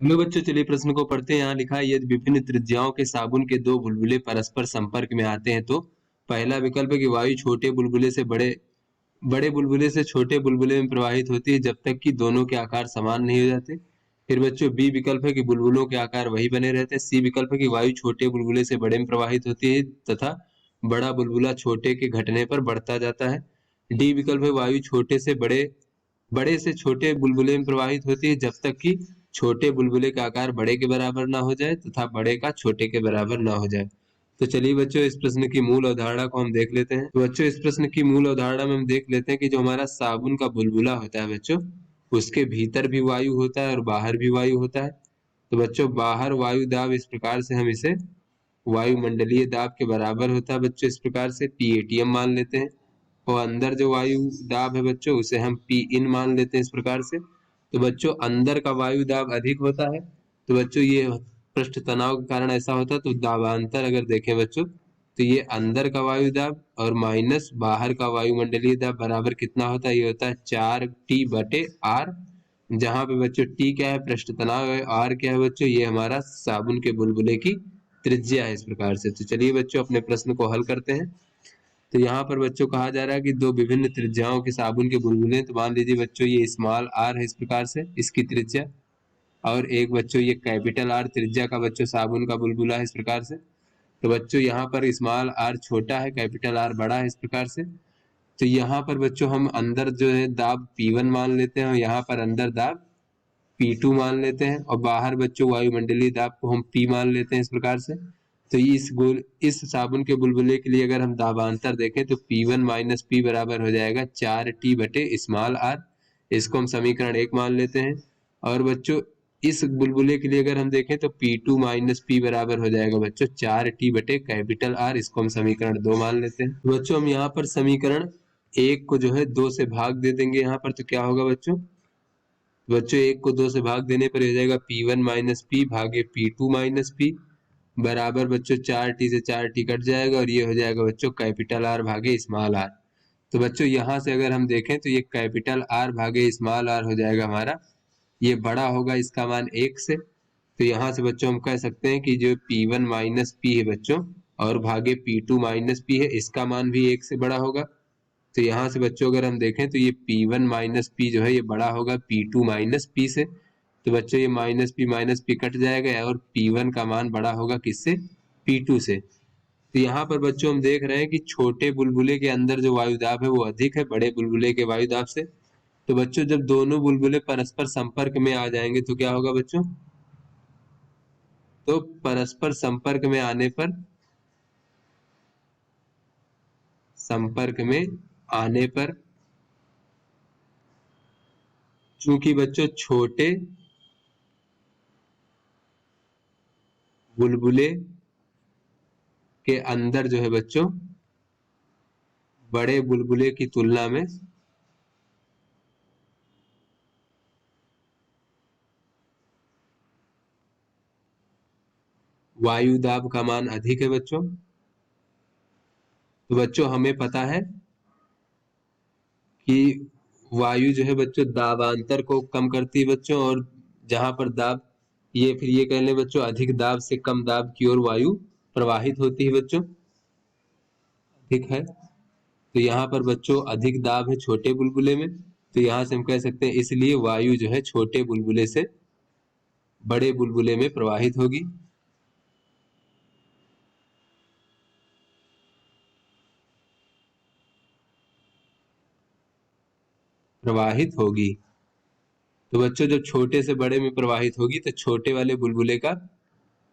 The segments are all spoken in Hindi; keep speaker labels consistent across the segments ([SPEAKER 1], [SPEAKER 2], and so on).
[SPEAKER 1] हेलो बच्चों, चलिए प्रश्न को पढ़ते हैं। यहाँ लिखा है, यदि विभिन्न त्रिज्याओं के साबुन के दो बुलबुले परस्पर संपर्क में आते हैं तो पहला विकल्प है कि वायु छोटे बुलबुले से बड़े बड़े बुलबुले से छोटे बुलबुले में प्रवाहित होती है जब तक कि दोनों के आकार समान नहीं हो जाते। फिर बच्चों बी विकल्प है कि बुलबुलों के आकार वही बने रहते हैं। सी विकल्प है कि वायु छोटे बुलबुले से बड़े में प्रवाहित होती है तथा बड़ा बुलबुला छोटे के घटने पर बढ़ता जाता है। डी विकल्प है वायु छोटे से बड़े बड़े से छोटे बुलबुले में प्रवाहित होती है जब तक कि छोटे बुलबुले का आकार बड़े के बराबर ना हो जाए तथा बड़े का छोटे के बराबर ना हो जाए। तो चलिए बच्चों, इस प्रश्न की मूल अवधारणा को हम देख लेते हैं। तो बच्चों, इस प्रश्न की मूल अवधारणा में हम देख लेते हैं कि जो हमारा साबुन का बुलबुला होता है बच्चों, उसके भीतर भी वायु होता है और बाहर भी वायु होता है। तो बच्चों, बाहर वायु दाब इस प्रकार से हम इसे वायुमंडलीय दाब के बराबर होता है बच्चों, इस प्रकार से PATM मान लेते हैं। और अंदर जो वायु दाब है बच्चों, उसे हम P इन मान लेते हैं इस प्रकार से। तो बच्चों, अंदर का वायु दाब अधिक होता है। तो बच्चों, ये पृष्ठ तनाव के कारण ऐसा होता है। तो दाबांतर अगर देखें बच्चों, तो ये अंदर का वायु दाब और माइनस बाहर का वायुमंडलीय दाब बराबर कितना होता है? ये होता है 4T/R, जहां पे बच्चों T क्या है? पृष्ठ तनाव है। R क्या है बच्चों? ये हमारा साबुन के बुलबुले की त्रिज्या है, इस प्रकार से। तो चलिए बच्चों, अपने प्रश्न को हल करते हैं। तो यहाँ पर बच्चों कहा जा रहा है कि दो विभिन्न त्रिज्याओं के साबुन के बुलबुले। तो मान लीजिए बच्चों, ये स्मॉल r है इस प्रकार से, इसकी त्रिज्या, और एक बच्चों ये कैपिटल R त्रिज्या का बच्चों साबुन का बुलबुला है इस प्रकार से। तो बच्चों, यहाँ पर स्मॉल r छोटा है, कैपिटल R बड़ा है, इस प्रकार से। तो यहाँ पर बच्चों हम अंदर जो है दाब P1 मान लेते हैं और यहाँ पर अंदर दाब P2 मान लेते हैं, और बाहर बच्चों वायुमंडलीय दाब को हम P मान लेते हैं इस प्रकार से। तो इस साबुन के बुलबुले के लिए अगर हम दाबांतर देखें तो P1 माइनस P बराबर हो जाएगा 4T/r। इसको हम समीकरण 1 मान लेते हैं। और बच्चों, इस बुलबुले के लिए अगर हम देखें तो P2 माइनस P बराबर हो जाएगा बच्चों 4T/R। इसको हम समीकरण 2 मान लेते हैं। बच्चों, हम यहाँ पर समीकरण 1 को जो है 2 से भाग दे देंगे यहाँ पर। तो क्या होगा बच्चों? बच्चों, 1 को 2 से भाग देने पर हो जाएगा P1 माइनस P भागे P2 माइनस P बराबर बच्चों 4T से 4T कट जाएगा, और ये हो जाएगा बच्चों कैपिटल R भागे स्मॉल r। तो बच्चों, यहाँ से अगर हम देखें तो ये कैपिटल R भागे स्मॉल r हो जाएगा हमारा, ये बड़ा होगा इसका मान 1 से। तो यहाँ से बच्चों हम कह सकते हैं कि जो P1 माइनस P है बच्चों, और भागे P2 माइनस P है, इसका मान भी 1 से बड़ा होगा। तो यहाँ से बच्चों अगर हम देखें तो ये P1 माइनस P जो है ये बड़ा होगा P2 माइनस P से। तो बच्चों, ये माइनस पी कट जाएगा और P1 का मान बड़ा होगा किससे? P2 से। तो यहाँ पर बच्चों हम देख रहे हैं कि छोटे बुलबुले के अंदर जो वायुदाब है वो अधिक है बड़े बुलबुले के वायुदाब से। तो बच्चों, जब दोनों बुलबुले परस्पर संपर्क में आ जाएंगे तो क्या होगा बच्चों? तो परस्पर संपर्क में आने पर चूंकि बच्चों छोटे बुलबुले के अंदर जो है बच्चों बड़े बुलबुले की तुलना में वायु दाब का मान अधिक है बच्चों। तो बच्चों, हमें पता है कि वायु जो है बच्चों दाबांतर को कम करती है बच्चों, और जहां पर दाब, ये फिर ये कह लें बच्चों, अधिक दाब से कम दाब की ओर वायु प्रवाहित होती है बच्चों। ठीक है। तो यहाँ पर बच्चों अधिक दाब है छोटे बुलबुले में। तो यहाँ से हम कह सकते हैं इसलिए वायु जो है छोटे बुलबुले से बड़े बुलबुले में प्रवाहित होगी। तो बच्चों, जब छोटे से बड़े में प्रवाहित होगी तो छोटे वाले बुलबुले का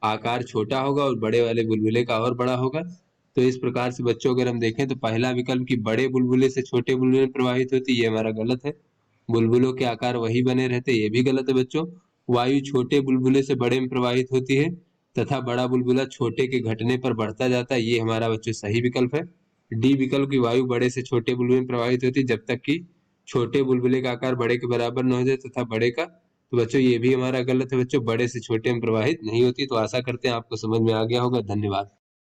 [SPEAKER 1] आकार छोटा होगा और बड़े वाले बुलबुले का और बड़ा होगा। तो इस प्रकार से बच्चों अगर हम देखें तो पहला विकल्प कि बड़े बुलबुले से छोटे बुलबुले में प्रवाहित होती है, ये हमारा गलत है। बुलबुलों के आकार वही बने रहते, ये भी गलत है बच्चों। वायु छोटे बुलबुले से बड़े में प्रवाहित होती है तथा बड़ा बुलबुला छोटे के घटने पर बढ़ता जाता है, ये हमारा बच्चों सही विकल्प है। डी विकल्प की वायु बड़े से छोटे बुलबुले में प्रवाहित होती है जब तक कि छोटे बुलबुले का आकार बड़े के बराबर न हो जाए तथा बड़े का। तो बच्चों, ये भी हमारा गलत है बच्चों, बड़े से छोटे में प्रवाहित नहीं होती। तो आशा करते हैं आपको समझ में आ गया होगा। धन्यवाद।